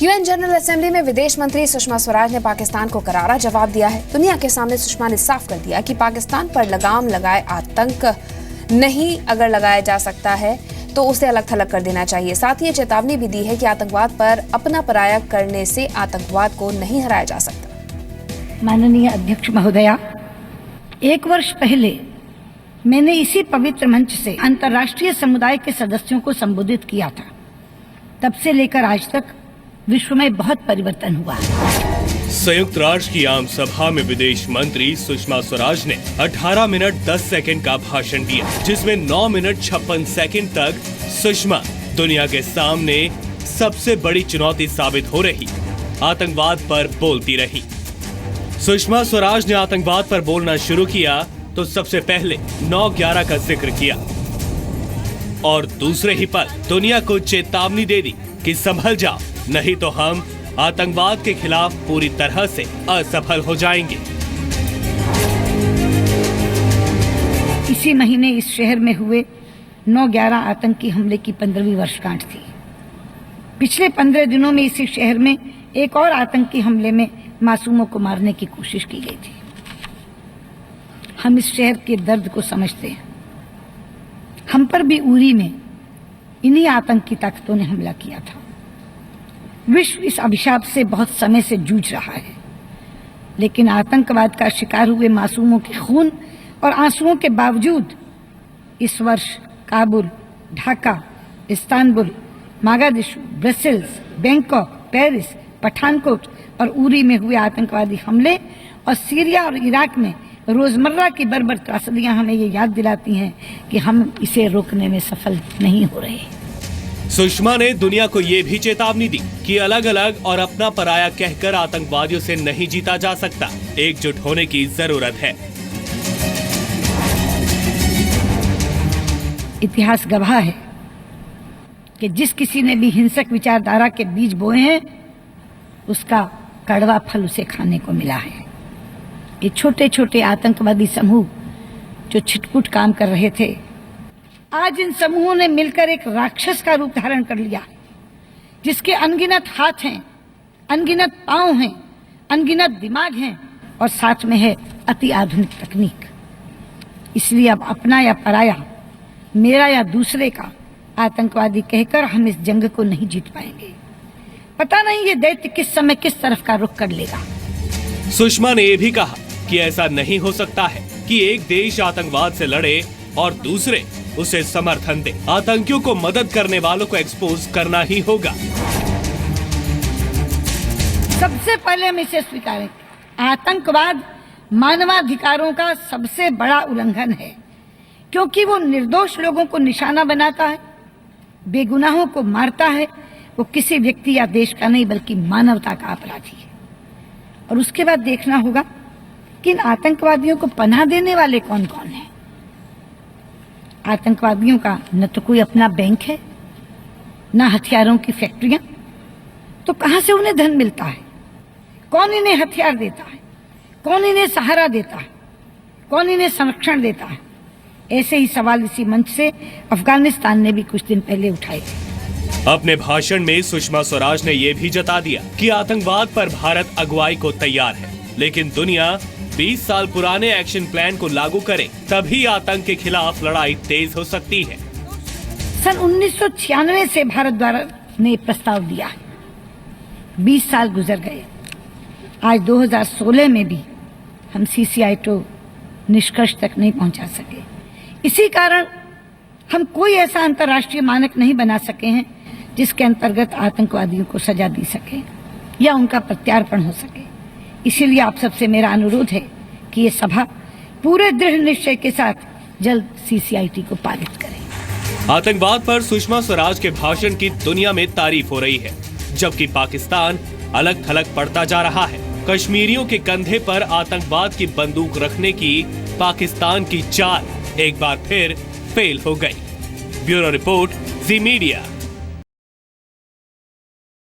UN general assembly में विदेश मंत्री सुषमा स्वराज ने पाकिस्तान को करारा जवाब दिया है। दुनिया के सामने सुषमा ने साफ कर दिया कि पाकिस्तान पर लगाम लगाए आतंक नहीं अगर लगाया जा सकता है तो उसे अलग थलग कर देना चाहिए। साथ ही ये चेतावनी भी दी है कि आतंकवाद पर अपना पराया करने से आतंकवाद को नहीं हराया जा सकता। माननीय अध्यक्ष महोदया, 1 वर्ष पहले मैंने इसी पवित्र मंच से अंतर्राष्ट्रीय समुदाय के सदस्यों को संबोधित किया था। तब से लेकर आज तक विश्व में बहुत परिवर्तन हुआ है। संयुक्त राष्ट्र की आम सभा में विदेश मंत्री सुषमा स्वराज ने 18 मिनट 10 सेकंड का भाषण दिया, जिसमें 9 मिनट 56 सेकंड तक सुषमा दुनिया के सामने सबसे बड़ी चुनौती साबित हो रही आतंकवाद पर बोलती रही। सुषमा स्वराज ने आतंकवाद पर बोलना शुरू किया तो सबसे पहले 9/11 का जिक्र किया और दूसरे ही पल दुनिया को चेतावनी दे दी कि संभल जाओ, नहीं तो हम आतंकवाद के खिलाफ पूरी तरह से असफल हो जाएंगे। इसी महीने इस शहर में हुए 9/11 आतंकी हमले की 15वीं वर्षगांठ थी। पिछले 15 दिनों में इसी शहर में एक और आतंकी हमले में मासूमों को मारने की कोशिश की गई थी। हम इस शहर के दर्द को समझते हैं। हम पर भी उरी में इन्हीं आतंकी ताकतों ने हमला किया था। विश्व इस अभिशाप से बहुत समय से जूझ रहा है, लेकिन आतंकवाद का शिकार हुए मासूमों के खून और आंसुओं के बावजूद इस वर्ष Kabul, Dhaka, Istanbul, Mogadishu, Brussels, Bangkok, Paris, Pathankot और उरी में हुए आतंकवादी हमले और सीरिया और इराक में रोजमर्रा की बर्बर त्रासदियां हमें ये याद दिलाती हैं कि हम इसे रोकने में सफल नहीं हो रहे। सुषमा ने दुनिया को ये भी चेतावनी दी कि अलग अलग और अपना पराया कहकर आतंकवादियों से नहीं जीता जा सकता, एकजुट होने की जरूरत है। इतिहास गवाह है कि जिस किसी ने भी हिंसक विचारधारा के बीज बोए हैं, उसका कड़वा फल उसे खाने को मिला है। ये छोटे छोटे आतंकवादी समूह जो छिटपुट काम कर रहे थे, आज इन समूहों ने मिलकर एक राक्षस का रूप धारण कर लिया, जिसके अनगिनत हाथ हैं, अनगिनत पांव हैं, अनगिनत दिमाग हैं और साथ में है अति आधुनिक तकनीक। इसलिए अब अपना या पराया, मेरा या दूसरे का आतंकवादी कहकर हम इस जंग को नहीं जीत पाएंगे। पता नहीं ये दैत्य किस समय किस तरफ का रुख कर लेगा। सुषमा ने यह भी कहा कि ऐसा नहीं हो सकता है कि एक देश आतंकवाद से लड़े और दूसरे उसे समर्थन दे। आतंकियों को मदद करने वालों को एक्सपोज करना ही होगा। सबसे पहले हम इसे स्वीकारें, आतंकवाद मानवाधिकारों का सबसे बड़ा उल्लंघन है, क्योंकि वो निर्दोष लोगों को निशाना बनाता है, बेगुनाहों को मारता है। वो किसी व्यक्ति या देश का नहीं बल्कि मानवता का अपराधी है। और उसके बाद देखना होगा कि इन आतंकवादियों को पनाह देने वाले कौन कौन हैं। आतंकवादियों का न तो कोई अपना बैंक है, न हथियारों की फैक्ट्रियां, तो कहां से उन्हें धन मिलता है? कौन इन्हें हथियार देता है? कौन इन्हें सहारा देता है? कौन इन्हें संरक्षण देता है? ऐसे ही सवाल इसी मंच से अफगानिस्तान ने भी कुछ दिन पहले उठाए थे। अपने भाषण में सुषमा स्वराज ने यह भी जता दिया कि आतंकवाद पर भारत अगुवाई को तैयार है, लेकिन दुनिया 20 साल पुराने एक्शन प्लान को लागू करे तभी आतंक के खिलाफ लड़ाई तेज हो सकती है। सन 1996 से भारत द्वारा ने प्रस्ताव दिया है। 20 साल गुजर गए। आज 2016 में भी हम CCITO निष्कर्ष तक नहीं पहुंचा सके। इसी कारण हम कोई ऐसा अंतर्राष्ट्रीय मानक नहीं बना सके हैं जिसके अंतर्गत आतंकवादियों को सजा दी सके या उनका प्रत्यार्पण हो सके। इसीलिए आप सबसे मेरा अनुरोध है कि ये सभा पूरे दृढ़ निश्चय के साथ जल्द CCIT को पारित करे। आतंकवाद पर सुषमा स्वराज के भाषण की दुनिया में तारीफ हो रही है, जबकि पाकिस्तान अलग थलग पड़ता जा रहा है। कश्मीरियों के कंधे पर आतंकवाद की बंदूक रखने की पाकिस्तान की चाल एक बार फिर फेल हो गई। ब्यूरो रिपोर्ट, जी मीडिया।